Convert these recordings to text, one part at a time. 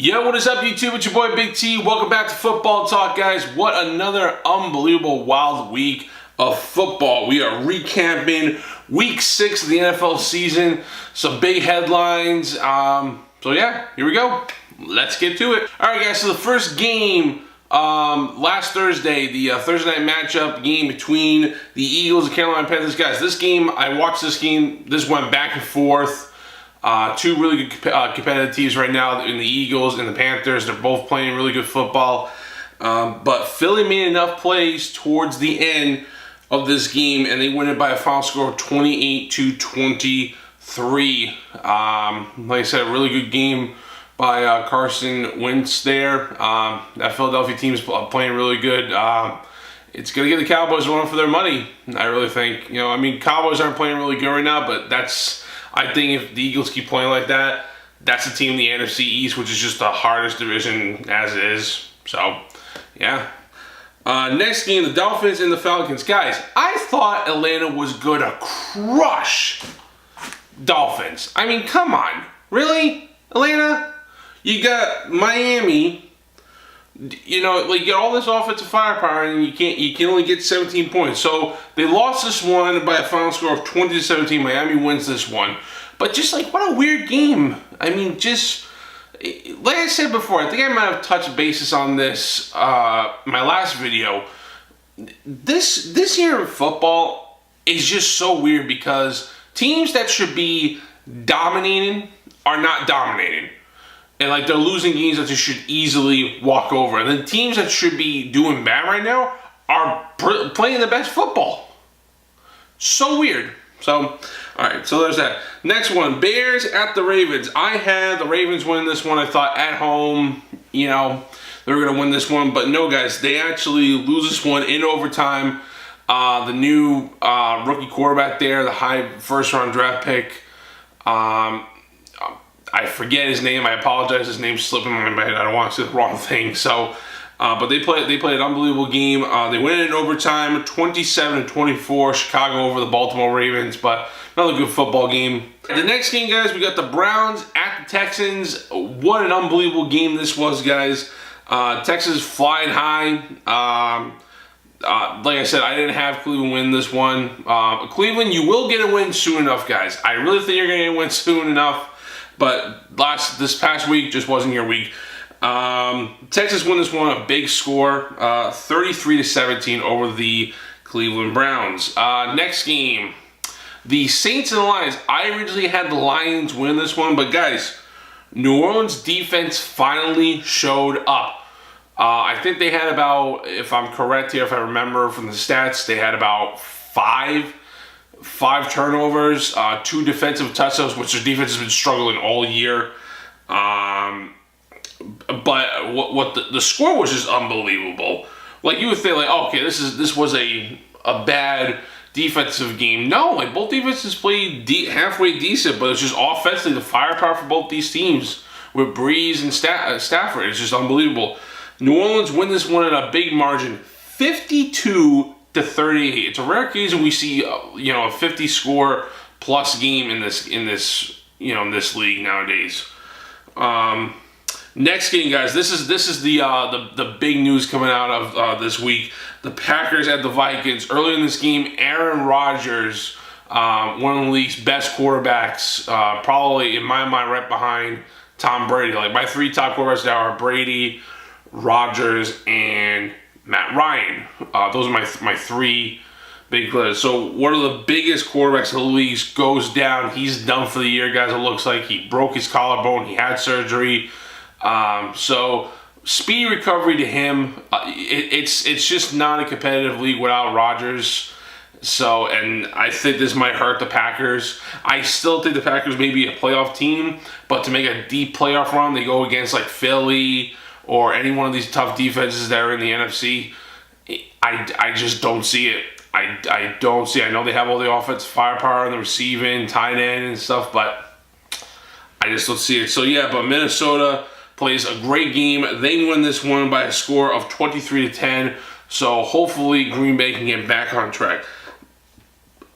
Yo, what is up, YouTube? It's your boy Big T. Welcome back to Football Talk, guys. What another unbelievable wild week of football. We are recapping week 6 of the NFL season. Some big headlines. So yeah, here we go. Let's get to it. All right, guys. So the first game last Thursday, the Thursday night matchup game between the Eagles and Carolina Panthers. Guys, this game, I watched this game. This went back and forth. Two really good competitive teams right now in the Eagles and the Panthers. They're both playing really good football. But Philly made enough plays towards the end of this game, and they win it by a final score of 28-23. Like I said, a really good game by Carson Wentz there. That Philadelphia team is playing really good. It's going to get the Cowboys a run for their money, I really think. You know, I mean, Cowboys aren't playing really good right now, but I think if the Eagles keep playing like that, that's the team in the NFC East, which is just the hardest division as it is. So, yeah. Next game, the Dolphins and the Falcons. Guys, I thought Atlanta was going to crush Dolphins. I mean, come on. Really? Atlanta? You got Miami. You know, like, you get all this offensive firepower, and you can only get 17 points. So they lost this one by a final score of 20-17. Miami wins this one. But just like, what a weird game. I mean, just like I said before, I think I might have touched bases on this my last video. This year in football is just so weird because teams that should be dominating are not dominating. And like, they're losing games that they should easily walk over. And then teams that should be doing bad right now are playing the best football. So weird. So, alright, so there's that. Next one, Bears at the Ravens. I had the Ravens win this one. I thought at home, you know, they were going to win this one. But no, guys, they actually lose this one in overtime. The new rookie quarterback there, the high first-round draft pick, I forget his name. I apologize. His name's slipping my mind. I don't want to say the wrong thing. So, but they played an unbelievable game. They win it in overtime, 27-24. Chicago over the Baltimore Ravens. But another good football game. The next game, guys, we got the Browns at the Texans. What an unbelievable game this was, guys. Texas flying high. Like I said, I didn't have Cleveland win this one. Cleveland, you will get a win soon enough, guys. I really think you're going to get a win soon enough. But this past week just wasn't your week. Texas won this one a big score, 33-17 over the Cleveland Browns. Next game, the Saints and the Lions. I originally had the Lions win this one, but guys, New Orleans defense finally showed up. I think they had about, if I'm correct here, if I remember from the stats, they had about five turnovers, 2 defensive touchdowns, which their defense has been struggling all year. But what the score was just unbelievable. Like, you would think, like, oh, okay, this was a bad defensive game. No, like, both defenses played halfway decent, but it's just offensively the firepower for both these teams with Breeze and Stafford. It's just unbelievable. New Orleans win this one in a big margin, 52-38. It's a rare occasion we see, you know, a 50-score plus game in this league nowadays. Next game, guys. This is the big news coming out of this week. The Packers at the Vikings. Early in this game, Aaron Rodgers, one of the league's best quarterbacks, probably in my mind right behind Tom Brady. Like, my 3 top quarterbacks now are Brady, Rodgers, and Matt Ryan. Those are my 3 big players. So one of the biggest quarterbacks in the league goes down. He's done for the year, guys. It looks like he broke his collarbone. He had surgery. So speedy recovery to him. It's just not a competitive league without Rodgers. So, and I think this might hurt the Packers. I still think the Packers may be a playoff team, but to make a deep playoff run, they go against like Philly or any one of these tough defenses that are in the NFC, I just don't see it. I don't see it. I know they have all the offensive firepower and the receiving, tight end and stuff, but I just don't see it. So yeah, but Minnesota plays a great game. They win this one by a score of 23-10. So hopefully Green Bay can get back on track.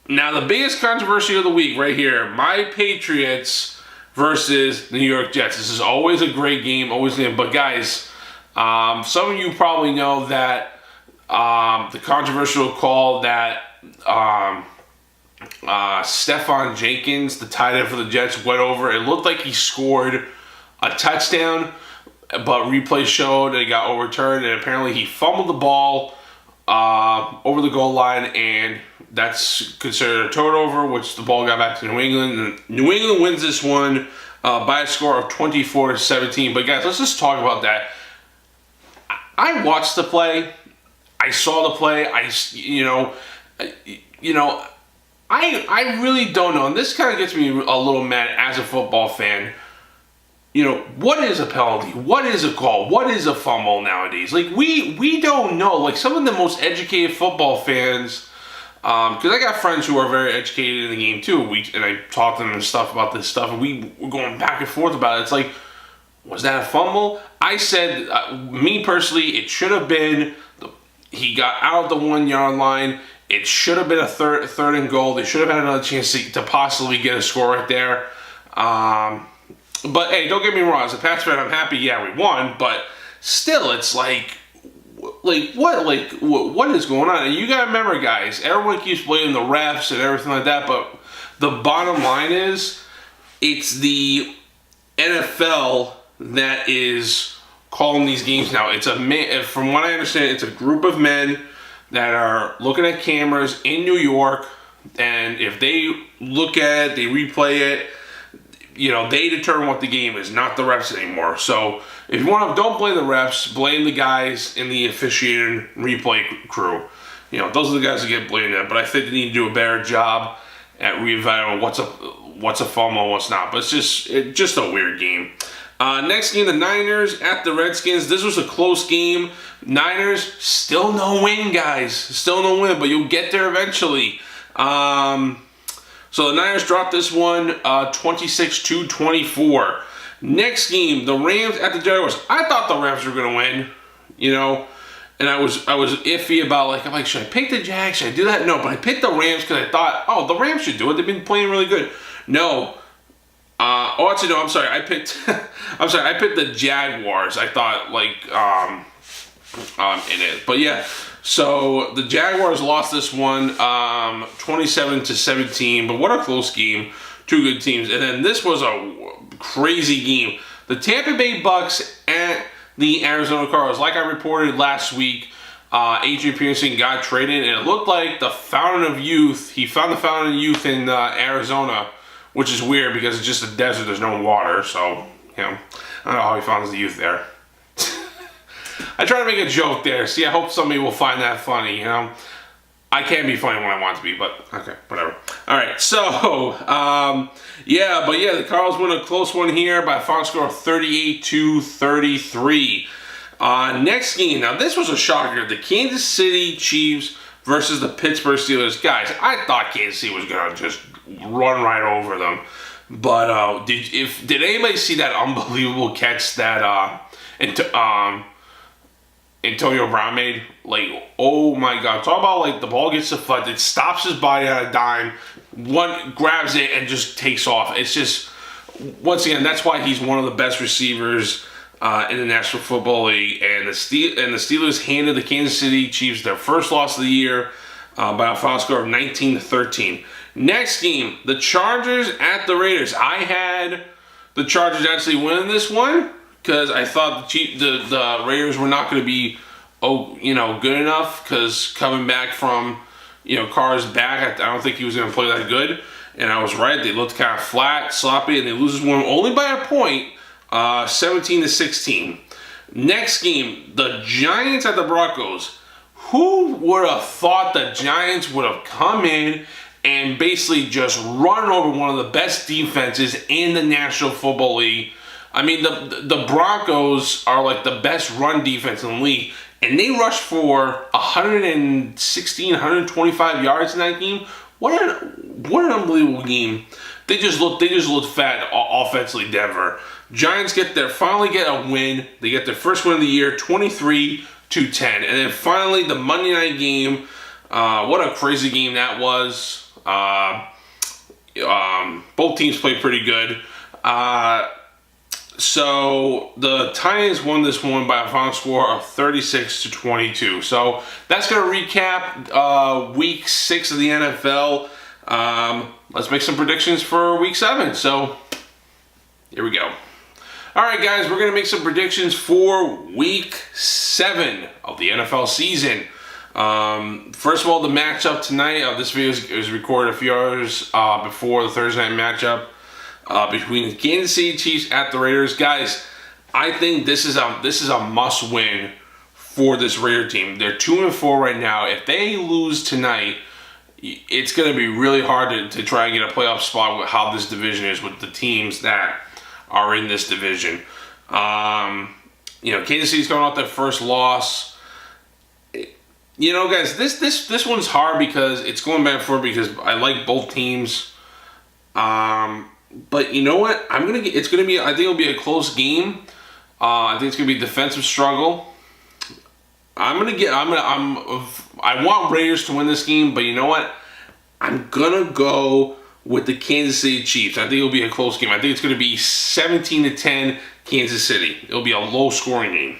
Now the biggest controversy of the week right here, my Patriots versus the New York Jets. This is always a great game, always game. But guys, some of you probably know that the controversial call that Stephon Jenkins, the tight end for the Jets, went over. It looked like he scored a touchdown, but replay showed that it got overturned, and apparently he fumbled the ball over the goal line, and that's considered a turnover, which the ball got back to New England. And New England wins this one by a score of 24-17. But guys, let's just talk about that. I watched the play. I saw the play. I really don't know. And this kind of gets me a little mad as a football fan. What is a penalty? What is a call? What is a fumble nowadays? Like, we don't know. Like, some of the most educated football fans, because I got friends who are very educated in the game too, and I talk to them and stuff about this stuff, and we're going back and forth about it. It's like, was that a fumble? I said, me personally, it should have been, he got out of the 1 yard line. It should have been a third and goal. They should have had another chance to possibly get a score right there. But hey, don't get me wrong. As a Pats fan, I'm happy. Yeah, we won. But still, it's like what is going on? And you gotta remember, guys. Everyone keeps blaming the refs and everything like that. But the bottom line is, it's the NFL that is calling these games now. It's from what I understand, it's a group of men that are looking at cameras in New York, and if they look at it, they replay it. They determine what the game is, not the refs anymore. So if you want to, don't blame the refs, blame the guys in the officiating replay crew. Those are the guys that get blamed at. But I think they need to do a better job at reevaluating what's a fumble and what's not. But it's just a weird game. Next game, the Niners at the Redskins. This was a close game. Niners, still no win, guys. Still no win, but you'll get there eventually. So the Niners dropped this one 26-24. Next game, the Rams at the Jaguars. I thought the Rams were going to win, and I was iffy about, I'm like, should I pick the Jags? Should I do that? No, but I picked the Rams because I thought, the Rams should do it. They've been playing really good. No. Actually, no, I'm sorry. I picked the Jaguars. I thought, in it. But yeah, so the Jaguars lost this one 27-17. But what a close game. Two good teams. And then this was a crazy game. The Tampa Bay Bucs at the Arizona Cardinals. Like I reported last week, Adrian Peterson got traded, and it looked like the fountain of youth. He found the fountain of youth in Arizona, which is weird because it's just a desert. There's no water, so I don't know how he found the youth there. I try to make a joke there. See, I hope somebody will find that funny. I can't be funny when I want to be, but okay, whatever. All right, so the Cardinals win a close one here by a final score of 38-33. Next game, now this was a shocker. The Kansas City Chiefs versus the Pittsburgh Steelers. Guys, I thought Kansas City was gonna just run right over them, but did anybody see that unbelievable catch that Antonio Brown made? Oh my God. Talk about the ball gets deflected, it stops his body on a dime, one grabs it and just takes off. It's just, once again, that's why he's one of the best receivers in the National Football League. And the Steelers handed the Kansas City Chiefs their first loss of the year by a final score of 19-13. Next game, the Chargers at the Raiders. I had the Chargers actually winning this one because I thought the Raiders were not going to be good enough, because coming back from Carr's back, I don't think he was going to play that good, and I was right. They looked kind of flat, sloppy, and they lose this one only by a point, 17-16. Next game, the Giants at the Broncos. Who would have thought the Giants would have come in and basically just run over one of the best defenses in the National Football League? I mean, the Broncos are the best run defense in the league, and they rushed for 116, 125 yards in that game. What an unbelievable game. They just looked fat offensively, Denver. Giants finally get a win. They get their first win of the year, 23-10. And then finally, the Monday night game. What a crazy game that was. Both teams played pretty good. So the Titans won this one by a final score of 36-22. So that's going to recap week 6 of the NFL. Let's make some predictions for week 7. So here we go. All right, guys, we're going to make some predictions for week 7 of the NFL season. First of all, the matchup tonight. This video is recorded a few hours before the Thursday night matchup between the Kansas City Chiefs at the Raiders. Guys, I think this is a must-win for this Raider team. They're 2-4 right now. If they lose tonight, it's going to be really hard to try and get a playoff spot with how this division is with the teams that are in this division. Kansas City's going off their first loss. Guys, this one's hard because it's going back and forth because I like both teams. But you know what? I think it'll be a close game. I think it's gonna be a defensive struggle. I want Raiders to win this game, but you know what? I'm gonna go with the Kansas City Chiefs. I think it'll be a close game. I think it's gonna be 17-10 Kansas City. It'll be a low-scoring game.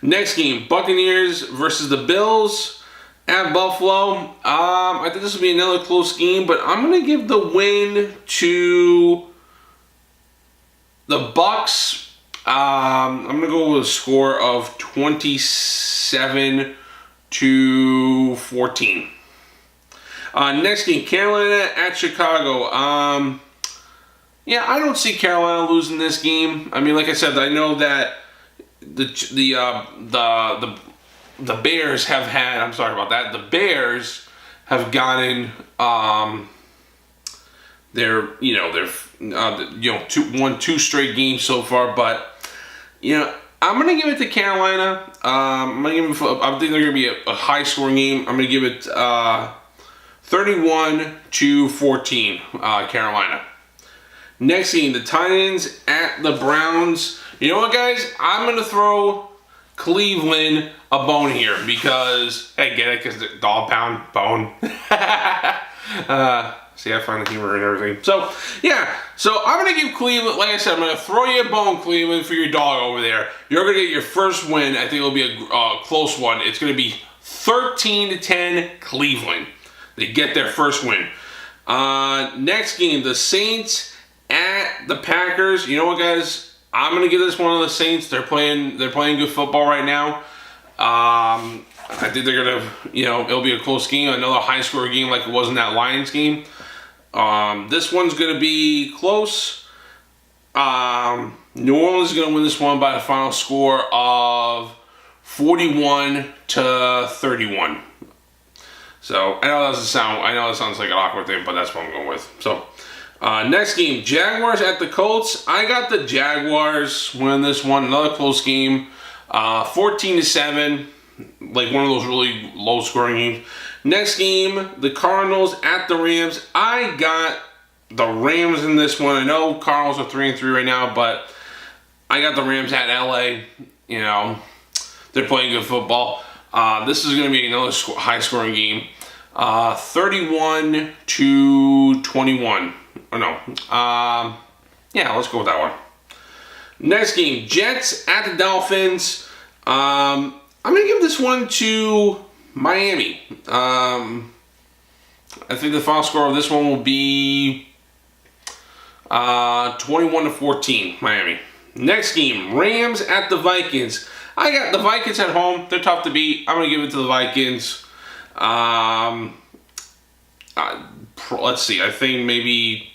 Next game, Buccaneers versus the Bills at Buffalo. I think this will be another close game, but I'm going to give the win to the Bucs. I'm going to go with a score of 27-14. Next game, Carolina at Chicago. I don't see Carolina losing this game. I mean, like I said, I know that the Bears have had. I'm sorry about that. The Bears have gotten won 2 straight games so far, but I'm gonna give it to Carolina. I think they're gonna be a high scoring game. I'm gonna give it 31-14 Carolina. Next game, the Titans at the Browns. You know what, guys? I'm gonna throw Cleveland a bone here because, hey, get it? Because the dog pound bone. See, I find the humor and everything. So, yeah. So, I'm going to give Cleveland, like I said, I'm going to throw you a bone, Cleveland, for your dog over there. You're going to get your first win. I think it'll be a close one. It's going to be 13-10 Cleveland. They get their first win. Next game, the Saints at the Packers. You know what, guys? I'm gonna give this one to the Saints. They're playing good football right now. I think they're gonna, it'll be a close game, another high score game like it was in that Lions game. This one's gonna be close. New Orleans is gonna win this one by a final score of 41-31. So I know that sounds like an awkward thing, but that's what I'm going with. So. Next game, Jaguars at the Colts. I got the Jaguars winning this one. Another close game. 14-7. Like one of those really low-scoring games. Next game, the Cardinals at the Rams. I got the Rams in this one. I know Cardinals are 3-3 right now, but I got the Rams at LA. They're playing good football. This is going to be another high-scoring game. 31-21. Let's go with that one. Next game, Jets at the Dolphins. I'm going to give this one to Miami. I think the final score of this one will be 21-14, Miami. Next game, Rams at the Vikings. I got the Vikings at home. They're tough to beat. I'm going to give it to the Vikings. Let's see. I think maybe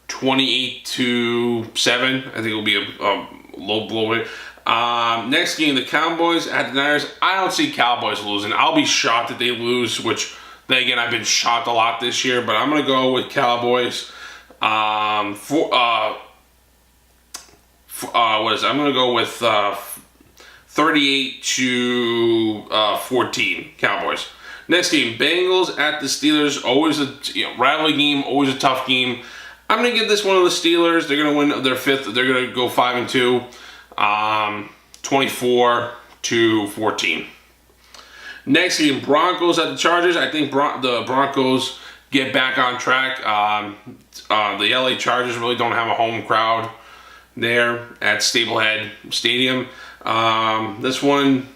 28-7. I think it'll be a low blow. Next game, the Cowboys at the Niners. I don't see Cowboys losing. I'll be shocked if they lose, which, then again, I've been shocked a lot this year, but I'm going to go with Cowboys. I'm going to go with 38-14 Cowboys. Next game, Bengals at the Steelers. Always a rivalry game, always a tough game. I'm going to give this one to the Steelers. They're going to win their 5th. They're going to go 5-2. 24-14. Next game, Broncos at the Chargers. I think the Broncos get back on track. The LA Chargers really don't have a home crowd there at Staplehead Stadium. This one,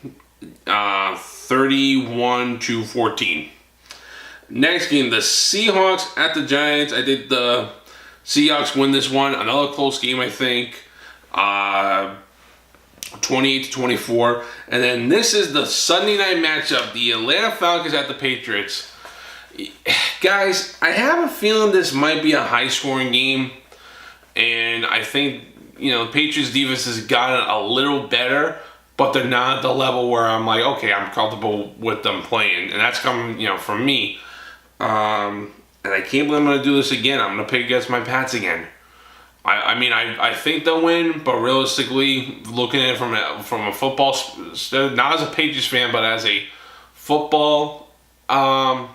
31-14. Next game, the Seahawks at the Giants. I did the Seahawks win this one. Another close game, I think. 28-24. And then this is the Sunday night matchup. The Atlanta Falcons at the Patriots. Guys, I have a feeling this might be a high-scoring game. And I think, the Patriots defense has gotten a little better, but they're not at the level where I'm like, okay, I'm comfortable with them playing. And that's coming, from me. And I can't believe I'm going to do this again. I'm going to pick against my Pats again. I think they'll win, but realistically, looking at it from a football, not as a Patriots fan, but as a football, fan,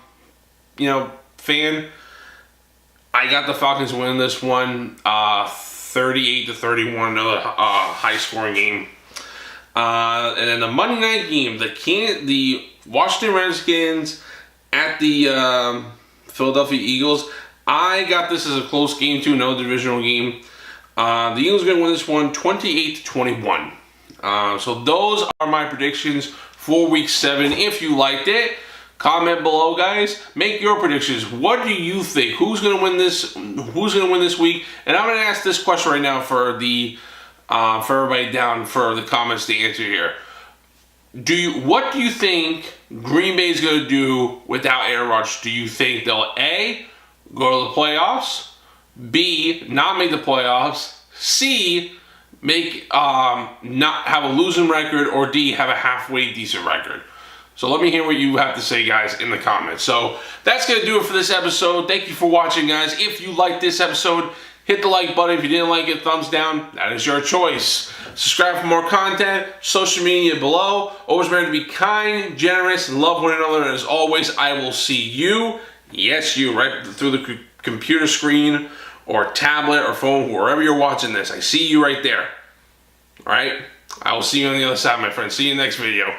I got the Falcons winning this one, 38-31, another high-scoring game. And then the Monday night game, the Washington Redskins at the Philadelphia Eagles. I got this as a close game too, another divisional game. The Eagles are going to win this one 28-21. So those are my predictions for Week 7. If you liked it, comment below, guys. Make your predictions. What do you think? Who's going to win this? Who's going to win this week? And I'm going to ask this question right now for everybody down for the comments to answer here. What do you think Green Bay is going to do without Aaron Rodgers? Do you think they'll A, go to the playoffs, B, not make the playoffs, C, not have a losing record, or D, have a halfway decent record? So let me hear what you have to say, guys, in the comments. So that's going to do it for this episode. Thank you for watching, guys. If you liked this episode, hit the like button. If you didn't like it, thumbs down. That is your choice. Subscribe for more content. Social media below. Always remember to be kind, generous, and love one another. And as always, I will see you, yes, you, right through the computer screen or tablet or phone, wherever you're watching this. I see you right there. All right? I will see you on the other side, my friend. See you in the next video.